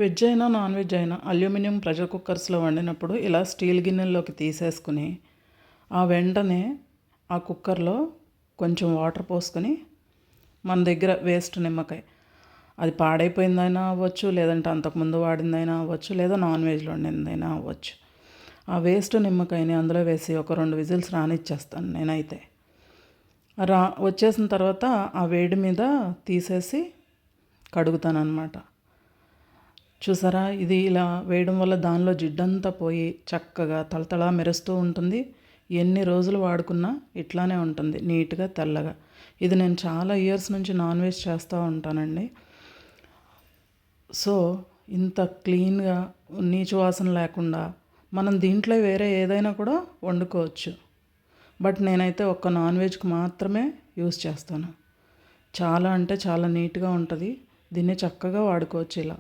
Veg అయినా non veg అయినా aluminium pressure కుక్కర్స్లో వండినప్పుడు ఇలా స్టీల్ గిన్నెల్లోకి తీసేసుకుని వెంటనే ఆ కుక్కర్లో కొంచెం వాటర్ పోసుకొని మన దగ్గర వేస్ట్ నిమ్మకాయ, అది పాడైపోయిందైనా అవ్వచ్చు, లేదంటే అంతకుముందు వాడిందైనా అవ్వచ్చు, లేదా నాన్ వెజ్లో వండిందైనా అవ్వచ్చు. ఆ వేస్ట్ నిమ్మకాయని అందులో వేసి ఒక 2 విజిల్స్ రానిచ్చేస్తాను నేనైతే. వచ్చేసిన తర్వాత ఆ వేడి మీద తీసేసి కడుగుతాను అన్నమాట. చూసారా, ఇది ఇలా వేయడం వల్ల దానిలో జిడ్డంతా పోయి చక్కగా తళతళ మెరుస్తూ ఉంటుంది. ఎన్ని రోజులు వాడుకున్నా ఇట్లానే ఉంటుంది, నీట్గా తెల్లగా. ఇది నేను చాలా ఇయర్స్ నుంచి నాన్ వెజ్ చేస్తూ ఉంటానండి. సో ఇంత క్లీన్గా నీచు వాసన లేకుండా మనం దీంట్లో వేరే ఏదైనా కూడా వండుకోవచ్చు. బట్ నేనైతే ఒక్క నాన్ వెజ్కి మాత్రమే యూస్ చేస్తాను. చాలా అంటే చాలా నీట్గా ఉంటుంది. దీన్ని చక్కగా వాడుకోవచ్చు ఇలా.